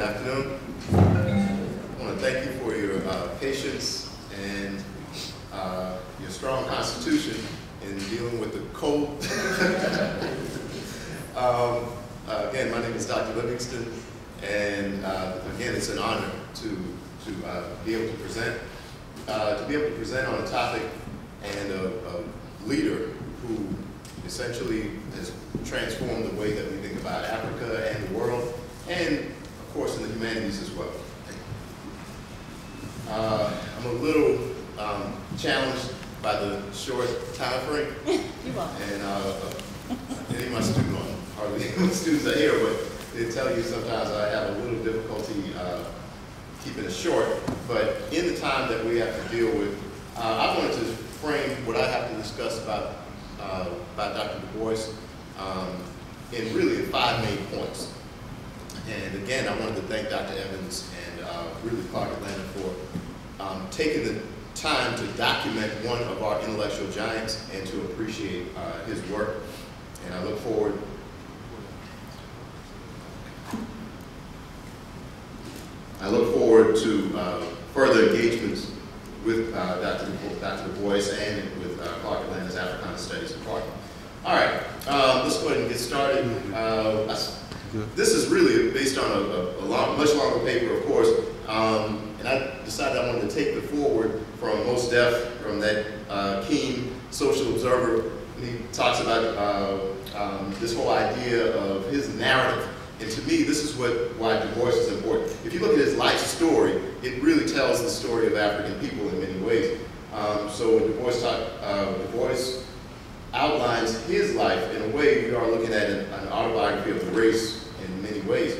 afternoon. I want to thank you for your patience and your strong constitution in dealing with the cold. Again, my name is Dr. Livingston, and again, it's an honor to be able to present. On a topic and a leader who essentially has transformed the way that we think about Africa and the world, and of course in the humanities as well. I'm a little challenged by the short time frame. You're welcome. And any of my students are here, but they tell you sometimes I have a little difficulty keeping it short. But in the time that we have to deal with, I wanted to frame what I have to discuss about Dr. Du Bois in really 5 main points. And again, I wanted to thank Dr. Evans and really Clark Atlanta for taking the time to document one of our intellectual giants and to appreciate his work. And I look forward to further engagements with Dr. Du Bois and with Clark Atlanta's Africana Studies Department. All right, let's go ahead and get started. This is really based on a much longer paper, of course, and I decided I wanted to take the forward from Dept, from that keen social observer. He talks about this whole idea of his narrative. And to me, this is why Du Bois is important. If you look at his life story, it really tells the story of African people in many ways. So when Du Bois outlines his life in a way we are looking at an autobiography of the race in many ways.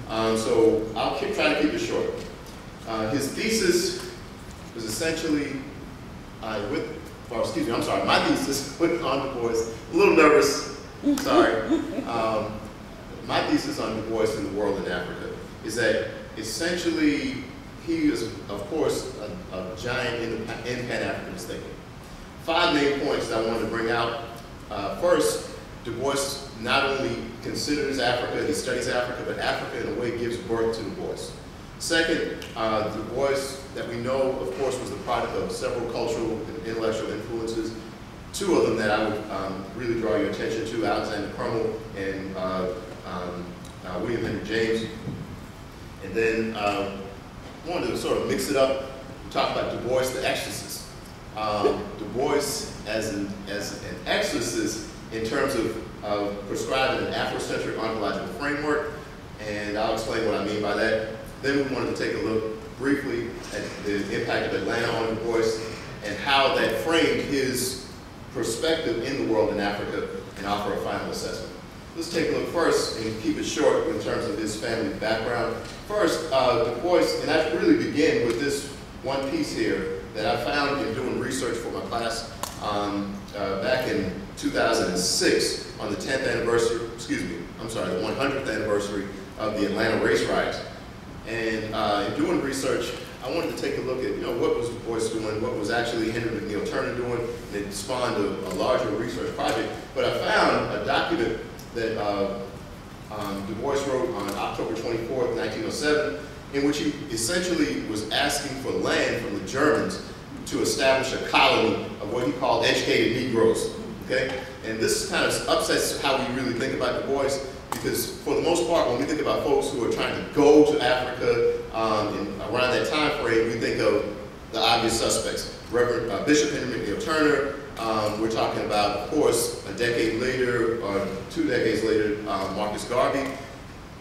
So I'll try to keep it short. His thesis was essentially my thesis on Du Bois, a little nervous, sorry. My thesis on Du Bois and the world in Africa is that essentially he is, of course, a giant in Pan-Africanist thinking. 5 main points that I wanted to bring out. First, Du Bois not only considers Africa, he studies Africa, but Africa in a way gives birth to Du Bois. Second, Du Bois, that we know, of course, was the product of several cultural and intellectual influences. 2 of them that I would really draw your attention to, Alexander Crummell and William Henry James. And then I wanted to sort of mix it up and talk about Du Bois the exorcist. Du Bois as an exorcist in terms of prescribing an Afrocentric ontological framework, and I'll explain what I mean by that. Then we wanted to take a look briefly at the impact of Atlanta on Du Bois and how that framed his perspective in the world in Africa, and offer a final assessment. Let's take a look first and keep it short in terms of his family background. First, Du Bois, and I really begin with this one piece here that I found in doing research for my class back in 2006 on the 10th anniversary, the 100th anniversary of the Atlanta race riots. And in doing research, I wanted to take a look at what was Du Bois doing, what was actually Henry McNeil Turner doing, and it spawned a larger research project. But I found a document that Du Bois wrote on October 24th, 1907, in which he essentially was asking for land from the Germans to establish a colony of what he called educated Negroes. Okay? And this kind of upsets how we really think about Du Bois, because for the most part, when we think about folks who are trying to go to Africa around that time frame, we think of the obvious suspects. Reverend Bishop Henry McNeil Turner. We're talking about, of course, a decade later, or 2 decades later, Marcus Garvey.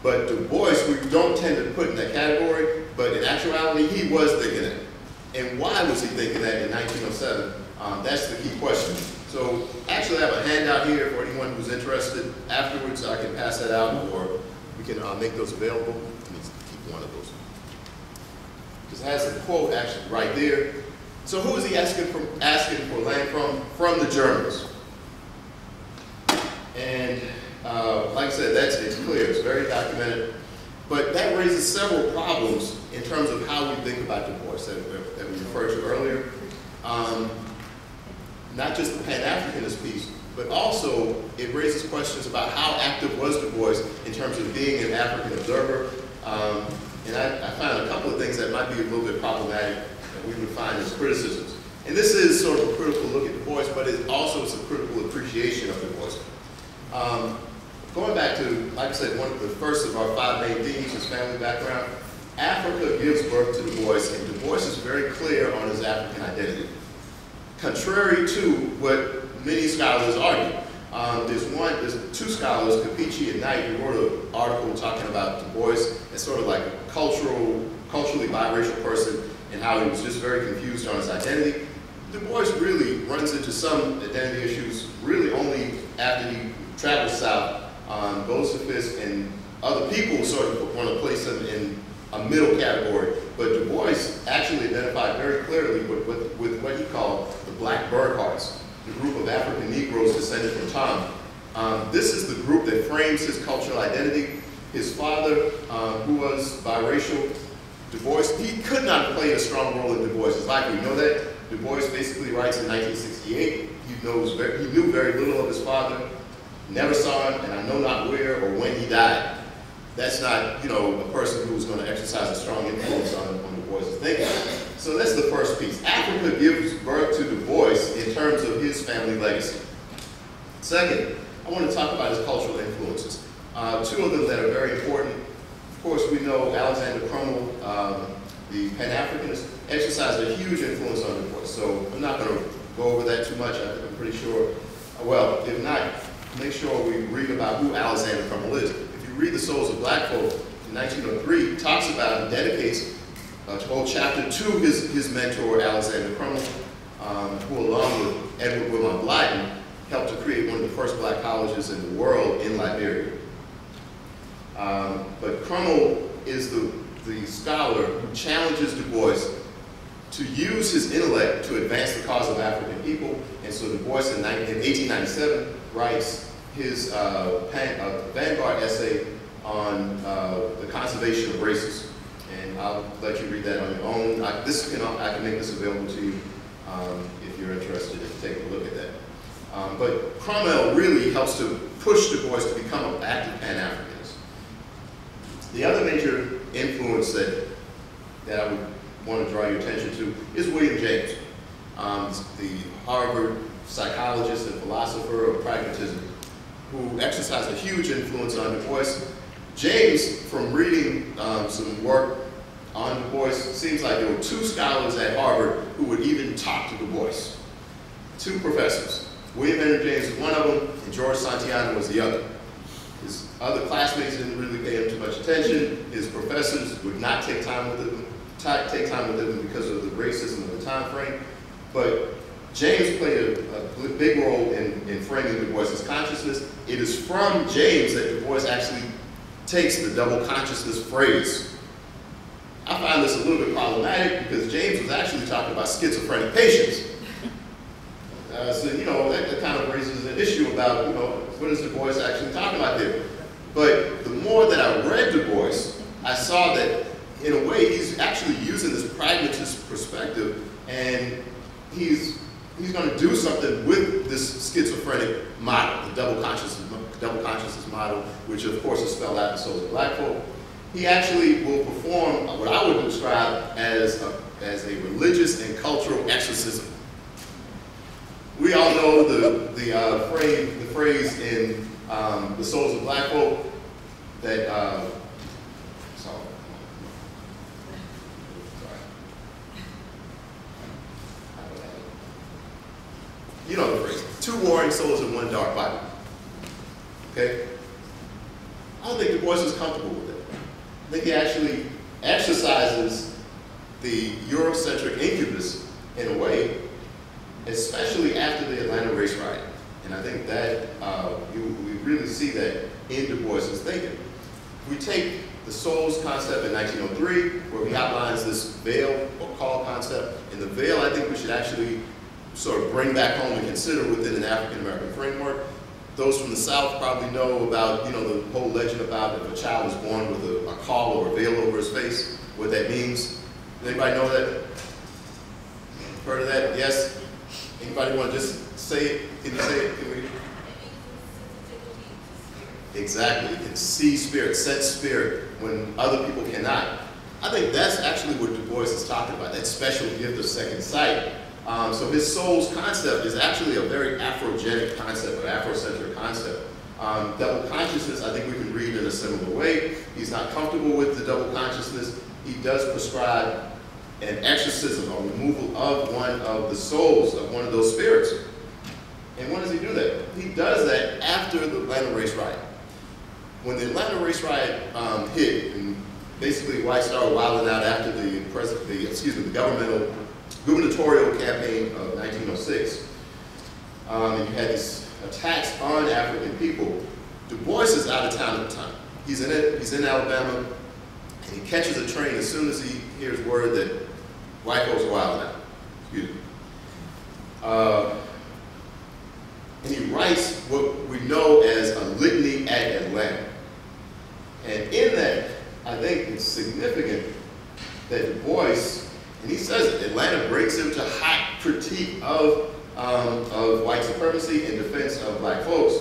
But Du Bois, we don't tend to put in that category, but in actuality, he was thinking that. And why was he thinking that in 1907? That's the key question. So actually, I have a handout here for anyone who's interested. Afterwards, I can pass that out, or we can make those available. Let me keep one of those. Because it has a quote actually right there. So who is he asking for land from? From the Germans. And like I said, it's clear, it's very documented. But that raises several problems in terms of how we think about Du Bois that we referred to earlier. Not just the Pan-Africanist piece, but also it raises questions about how active was Du Bois in terms of being an African observer, And I found a couple of things that might be a little bit problematic that we would find as criticisms. And this is sort of a critical look at Du Bois, but it also is a critical appreciation of Du Bois. Going back to, like I said, one of the first of our 5 main themes is family background. Africa gives birth to Du Bois, and Du Bois is very clear on his African identity. Contrary to what many scholars argue. There's 2 scholars, Capici and Knight, who wrote an article talking about Du Bois as sort of like a culturally biracial person and how he was just very confused on his identity. Du Bois really runs into some identity issues really only after he travels south, goes to Fisk, and other people sort of want to place him in a middle category. But Du Bois actually identified very clearly with what he called the Black Burghards, the group of African Negroes descended from Tom. This is the group that frames his cultural identity. His father, who was biracial, Du Bois, he could not have played a strong role in Du Bois' life. You know that. Du Bois basically writes in 1968. He knew very little of his father, never saw him, and I know not where or when he died. That's not, you know, a person who was going to exercise a strong influence on Du Bois' thinking. So that's the first piece. Africa gives birth to Du Bois in terms of his family legacy. Second, I want to talk about his cultural influences. 2 of them that are very important. Of course, we know Alexander Crummell, the Pan-Africanist, exercised a huge influence on Du Bois. So I'm not going to go over that too much. I'm pretty sure. Well, if not, make sure we read about who Alexander Crummell is. If you read The Souls of Black Folk in 1903, he talks about and dedicates a whole chapter to his mentor, Alexander Crummell, who along with Edward Wilmot Blyden, helped to create one of the first black colleges in the world in Liberia. But Crummell is the scholar who challenges Du Bois to use his intellect to advance the cause of African people. And so Du Bois in 1897 writes his vanguard essay on the conservation of races. And I'll let you read that on your own. I can make this available to you if you're interested in taking a look at that. But Crummell really helps to push Du Bois to become an active Pan-Africanist. The other major influence that I would want to draw your attention to is William James, the Harvard psychologist and philosopher of pragmatism, who exercised a huge influence on Du Bois. James, from reading some work on Du Bois, seems like there were 2 scholars at Harvard who would even talk to Du Bois. 2 professors. William Henry James was one of them, and George Santayana was the other. His other classmates didn't really pay him too much attention. His professors would not take time with him because of the racism of the time frame. But James played a big role in framing Du Bois' consciousness. It is from James that Du Bois actually takes the double consciousness phrase. I find this a little bit problematic because James was actually talking about schizophrenic patients. So, you know, that kind of raises an issue about, you know, what is Du Bois actually talking about there? But the more that I read Du Bois, I saw that, in a way, he's actually using this pragmatist perspective, and he's going to do something with this schizophrenic model, the double consciousness model, which of course is spelled out in Souls of Black Folk. He actually will perform what I would describe as a religious and cultural exorcism. We all know the phrase in the Souls of Black Folk that you know the phrase, 2 warring souls in 1 dark body. Okay? I don't think Du Bois is comfortable with it. I think he actually exercises the Eurocentric incubus in a way, especially after the Atlanta race riot. And I think that we really see that in Du Bois' thinking. If we take the souls concept in 1903, where he outlines this veil or call concept, and the veil I think we should actually sort of bring back home and consider within an African-American framework. Those from the South probably know about, you know, the whole legend about if a child is born with a caul or a veil over his face, what that means. Does anybody know that? Heard of that? Yes? Anybody want to just say it? Can you say it? Can we? Exactly. You can see spirit, sense spirit. when other people cannot. I think that's actually what Du Bois is talking about, that special gift of second sight. So his soul's concept is actually a very Afrogenic concept, or Afrocentric concept. Double consciousness, I think we can read in a similar way. He's not comfortable with the double consciousness. He does prescribe an exorcism, a removal of one of the souls, of one of those spirits. And when does he do that? He does that after the Atlanta race riot. When the Atlanta race riot hit, and basically whites started wilding out after the gubernatorial campaign of 1906, and you had these attacks on African people. Du Bois is out of town at the time. He's in Alabama, and he catches a train as soon as he hears word that white folks are wilding out. Excuse me. And he writes what we know as a litany at Atlanta. And in that, I think it's significant that Du Bois, and he says it, Atlanta breaks into hot critique of white supremacy in defense of black folks,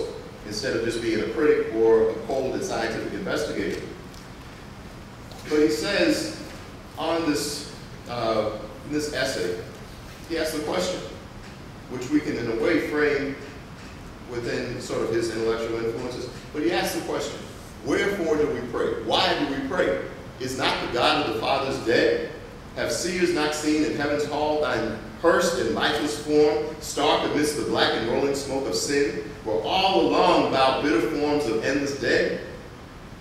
instead of just being a critic or a cold and scientific investigator. But he says on this, in this essay, he asks the question, which we can in a way frame within sort of his intellectual influences, but he asks the question, wherefore do we pray? Why do we pray? Is not the God of the fathers dead? Have seers not seen in heaven's hall thine hearse in lifeless form, stark amidst the black and rolling smoke of sin, where all along thou bitter forms of endless day?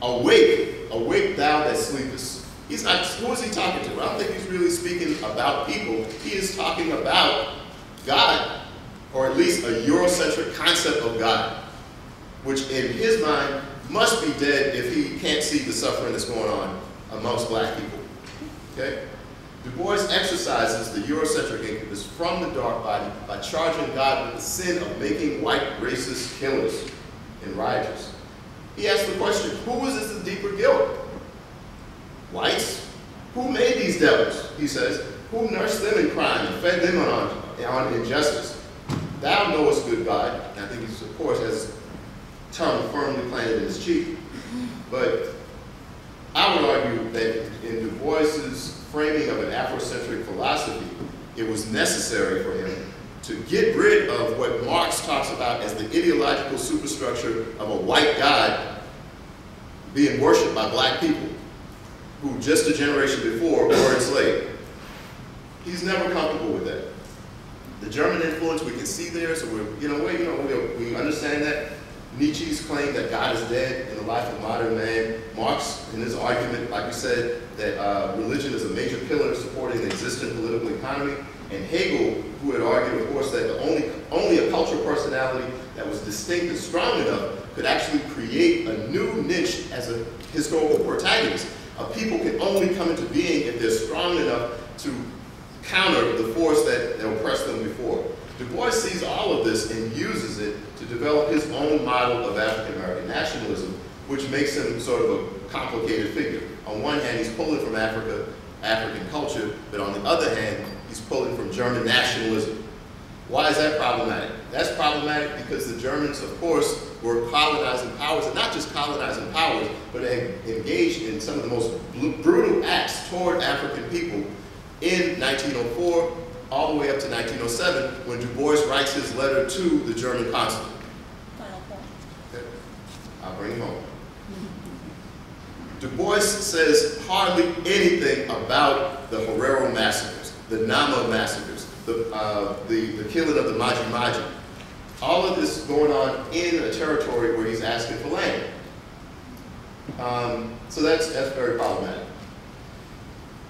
Awake, awake thou that sleepest. He's not, who is he talking to? I don't think he's really speaking about people. He is talking about God, or at least a Eurocentric concept of God, which in his mind must be dead if he can't see the suffering that's going on amongst black people. Okay? Du Bois exercises the Eurocentric incubus from the dark body by charging God with the sin of making white racist killers and rioters. He asks the question, who is the deeper guilt? Whites? Who made these devils? He says, who nursed them in crime and fed them on injustice? Thou knowest, good God. And I think he, of course, has tongue firmly planted in his cheek. But I would argue that in Du Bois's framing of an Afrocentric philosophy, it was necessary for him to get rid of what Marx talks about as the ideological superstructure of a white God being worshipped by black people who just a generation before were enslaved. He's never comfortable with that. The German influence we can see there, so we understand that. Nietzsche's claim that God is dead in the life of modern man. Marx, in his argument, like we said, that religion is a major pillar supporting the existing political economy. And Hegel, who had argued, of course, that only a cultural personality that was distinct and strong enough could actually create a new niche as a historical protagonist. A people can only come into being if they're strong enough to counter the force that oppressed them before. Du Bois sees all of this and uses it to develop his own model of African American nationalism, which makes him sort of a complicated figure. On one hand, he's pulling from African culture, but on the other hand, he's pulling from German nationalism. Why is that problematic? That's problematic because the Germans, of course, were colonizing powers, and not just colonizing powers, but engaged in some of the most brutal acts toward African people in 1904, all the way up to 1907, when Du Bois writes his letter to the German consul. Final point. Okay. I'll bring him home. Du Bois says hardly anything about the Herero massacres, the Nama massacres, the killing of the Maji Maji. All of this going on in a territory where he's asking for land. So that's very problematic.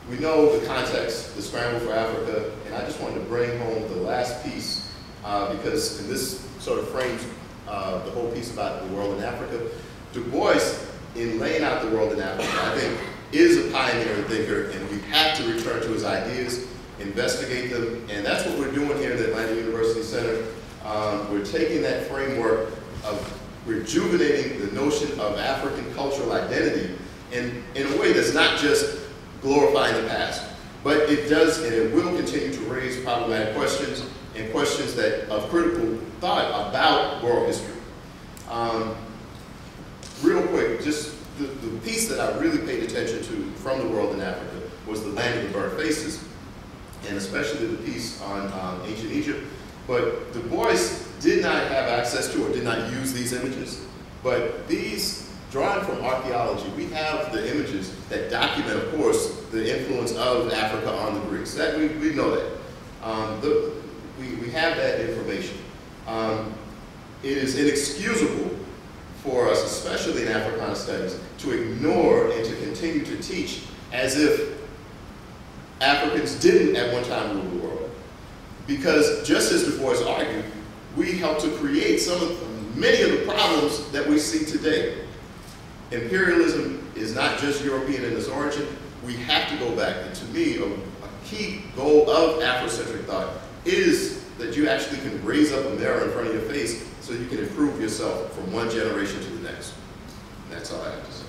We know the context, the scramble for Africa, and I just wanted to bring home the last piece because this sort of frames the whole piece about the world in Africa. Du Bois, in laying out the world in Africa, I think is a pioneer and thinker, and we have to return to his ideas, investigate them, and that's what we're doing here at the Atlanta University Center. We're taking that framework of rejuvenating the notion of African cultural identity in a way that's not just glorifying the past, but it does and it will continue to raise problematic questions and questions that of critical thought about world history. Real quick, just the piece that I really paid attention to from the world in Africa was the land of the burnt faces, and especially the piece on ancient Egypt. But Du Bois did not have access to or did not use these images. But these, drawn from archaeology, we have the images that document, of course, the influence of Africa on the Greeks. That we know that. We have that information. It is inexcusable for us, especially in Africana studies, to ignore and to continue to teach as if Africans didn't at one time rule the world. Because just as Du Bois argued, we helped to create many of the problems that we see today. Imperialism is not just European in its origin. We have to go back, and to me, a key goal of Afrocentric thought is that you actually can raise up a mirror in front of your face so you can improve yourself from one generation to the next. And that's all I have to say.